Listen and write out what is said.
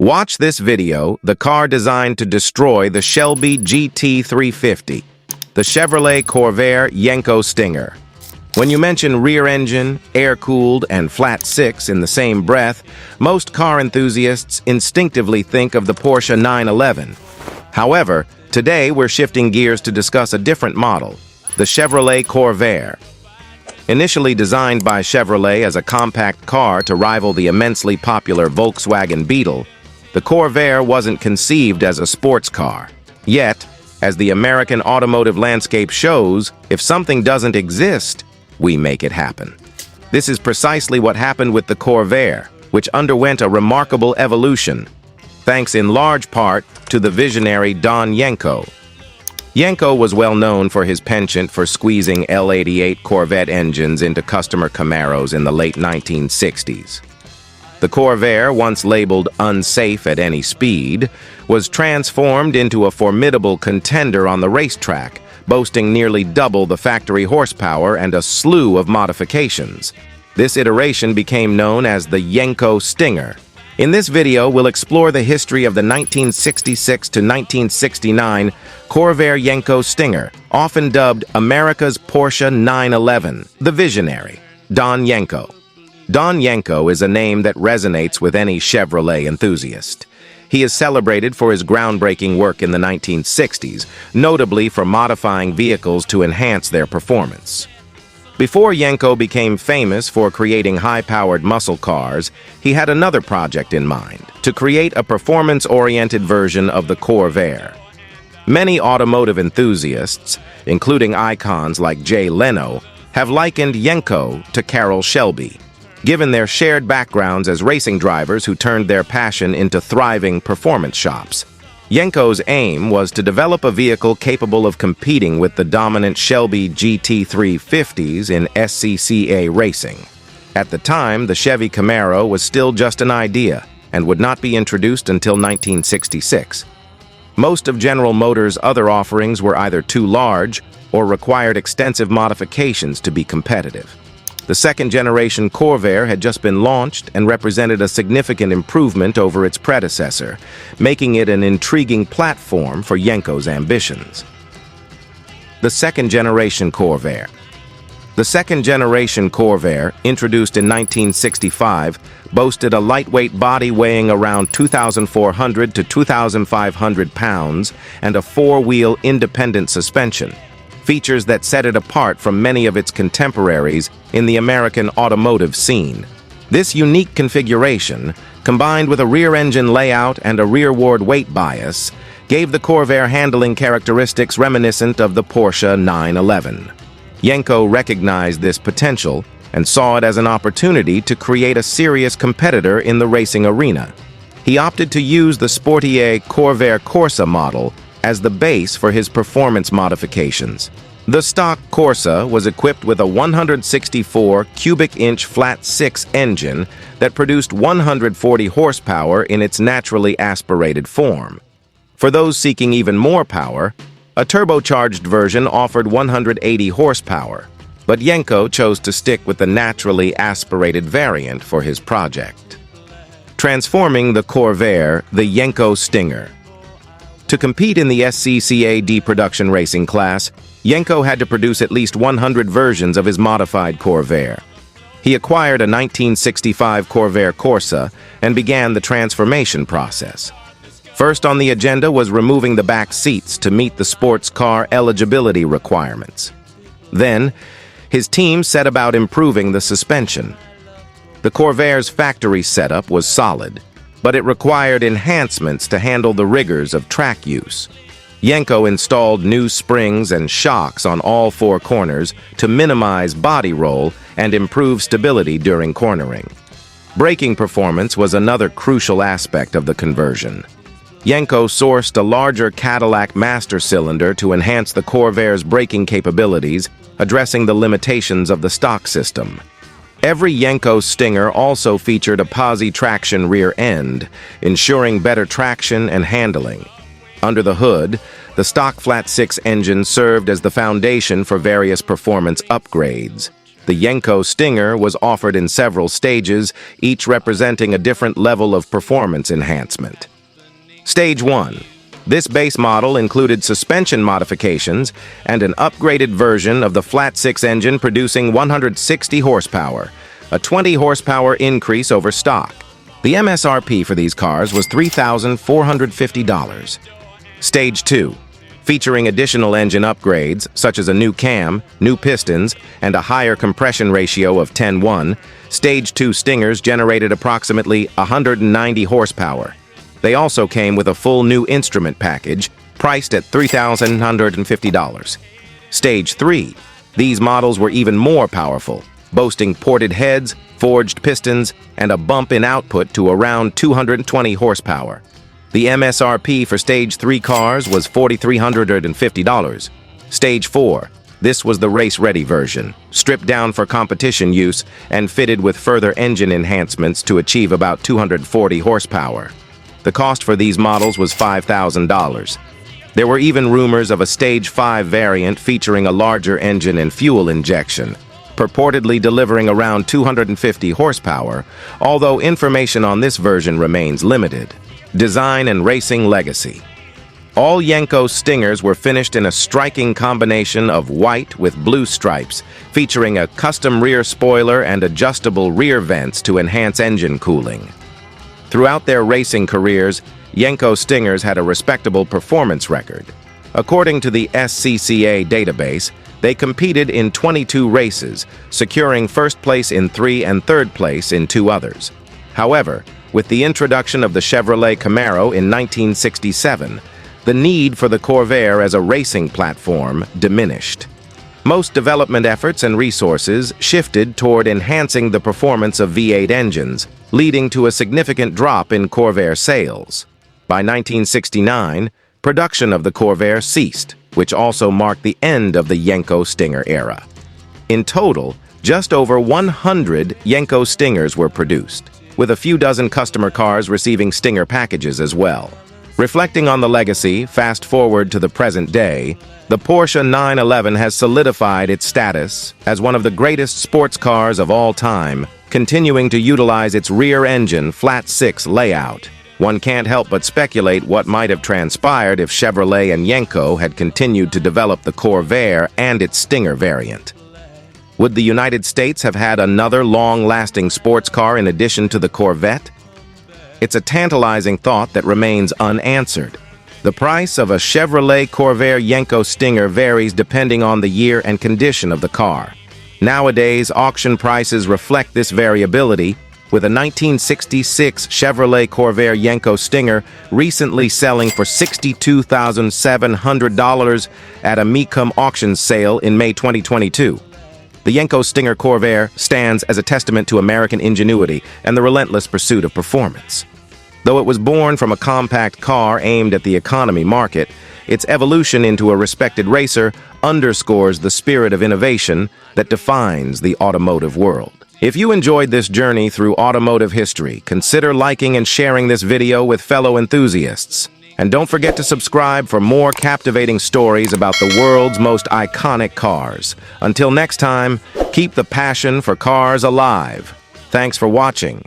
Watch this video, the car designed to destroy the Shelby GT350, the Chevrolet Corvair Yenko Stinger. When you mention rear engine, air-cooled, and flat six in the same breath, most car enthusiasts instinctively think of the Porsche 911. However, today we're shifting gears to discuss a different model, the Chevrolet Corvair. Initially designed by Chevrolet as a compact car to rival the immensely popular Volkswagen Beetle, the Corvair wasn't conceived as a sports car. Yet, as the American automotive landscape shows, if something doesn't exist, we make it happen. This is precisely what happened with the Corvair, which underwent a remarkable evolution, thanks in large part to the visionary Don Yenko. Yenko was well known for his penchant for squeezing L88 Corvette engines into customer Camaros in the late 1960s. The Corvair, once labeled unsafe at any speed, was transformed into a formidable contender on the racetrack, boasting nearly double the factory horsepower and a slew of modifications. This iteration became known as the Yenko Stinger. In this video, we'll explore the history of the 1966 to 1969 Corvair Yenko Stinger, often dubbed America's Porsche 911, the visionary, Don Yenko. Don Yenko is a name that resonates with any Chevrolet enthusiast. He is celebrated for his groundbreaking work in the 1960s, notably for modifying vehicles to enhance their performance. Before Yenko became famous for creating high-powered muscle cars, he had another project in mind, to create a performance-oriented version of the Corvair. Many automotive enthusiasts, including icons like Jay Leno, have likened Yenko to Carroll Shelby, given their shared backgrounds as racing drivers who turned their passion into thriving performance shops. Yenko's aim was to develop a vehicle capable of competing with the dominant Shelby GT350s in SCCA racing. At the time, the Chevy Camaro was still just an idea and would not be introduced until 1966. Most of General Motors' other offerings were either too large or required extensive modifications to be competitive. The second-generation Corvair had just been launched and represented a significant improvement over its predecessor, making it an intriguing platform for Yenko's ambitions. The second-generation Corvair. The second-generation Corvair, introduced in 1965, boasted a lightweight body weighing around 2,400 to 2,500 pounds and a four-wheel independent suspension, features that set it apart from many of its contemporaries in the American automotive scene. This unique configuration, combined with a rear-engine layout and a rearward weight bias, gave the Corvair handling characteristics reminiscent of the Porsche 911. Yenko recognized this potential and saw it as an opportunity to create a serious competitor in the racing arena. He opted to use the sportier Corvair Corsa model as the base for his performance modifications. The stock Corsa was equipped with a 164 cubic-inch flat-six engine that produced 140 horsepower in its naturally aspirated form. For those seeking even more power, a turbocharged version offered 180 horsepower, but Yenko chose to stick with the naturally aspirated variant for his project. Transforming the Corvair, the Yenko Stinger. To compete in the SCCA D-Production racing class, Yenko had to produce at least 100 versions of his modified Corvair. He acquired a 1965 Corvair Corsa and began the transformation process. First on the agenda was removing the back seats to meet the sports car eligibility requirements. Then, his team set about improving the suspension. The Corvair's factory setup was solid, but it required enhancements to handle the rigors of track use. Yenko installed new springs and shocks on all four corners to minimize body roll and improve stability during cornering. Braking performance was another crucial aspect of the conversion. Yenko sourced a larger Cadillac master cylinder to enhance the Corvair's braking capabilities, addressing the limitations of the stock system. Every Yenko Stinger also featured a posi-traction rear end, ensuring better traction and handling. Under the hood, the stock flat-six engine served as the foundation for various performance upgrades. The Yenko Stinger was offered in several stages, each representing a different level of performance enhancement. Stage 1. This base model included suspension modifications and an upgraded version of the flat-six engine producing 160 horsepower, a 20 horsepower increase over stock. The MSRP for these cars was $3,450. Stage 2. Featuring additional engine upgrades, such as a new cam, new pistons, and a higher compression ratio of 10:1, Stage 2 Stingers generated approximately 190 horsepower. They also came with a full new instrument package, priced at $3,150. Stage 3. These models were even more powerful, boasting ported heads, forged pistons, and a bump in output to around 220 horsepower. The MSRP for Stage 3 cars was $4,350. Stage 4. This was the race-ready version, stripped down for competition use and fitted with further engine enhancements to achieve about 240 horsepower. The cost for these models was $5,000. There were even rumors of a Stage 5 variant featuring a larger engine and fuel injection, purportedly delivering around 250 horsepower, although information on this version remains limited. Design and racing legacy. All Yenko Stingers were finished in a striking combination of white with blue stripes, featuring a custom rear spoiler and adjustable rear vents to enhance engine cooling. Throughout their racing careers, Yenko Stingers had a respectable performance record. According to the SCCA database, they competed in 22 races, securing first place in 3 and third place in 2 others. However, with the introduction of the Chevrolet Camaro in 1967, the need for the Corvair as a racing platform diminished. Most development efforts and resources shifted toward enhancing the performance of V8 engines, leading to a significant drop in Corvair sales. By 1969, production of the Corvair ceased, which also marked the end of the Yenko Stinger era. In total, just over 100 Yenko Stingers were produced, with a few dozen customer cars receiving Stinger packages as well. Reflecting on the legacy, fast forward to the present day, the Porsche 911 has solidified its status as one of the greatest sports cars of all time, continuing to utilize its rear-engine flat-six layout. One can't help but speculate what might have transpired if Chevrolet and Yenko had continued to develop the Corvair and its Stinger variant. Would the United States have had another long-lasting sports car in addition to the Corvette? It's a tantalizing thought that remains unanswered. The price of a Chevrolet Corvair Yenko Stinger varies depending on the year and condition of the car. Nowadays, auction prices reflect this variability, with a 1966 Chevrolet Corvair Yenko Stinger recently selling for $62,700 at a Mecum auction sale in May 2022. The Yenko Stinger Corvair stands as a testament to American ingenuity and the relentless pursuit of performance. Though it was born from a compact car aimed at the economy market, its evolution into a respected racer underscores the spirit of innovation that defines the automotive world. If you enjoyed this journey through automotive history, consider liking and sharing this video with fellow enthusiasts. And don't forget to subscribe for more captivating stories about the world's most iconic cars. Until next time, keep the passion for cars alive. Thanks for watching.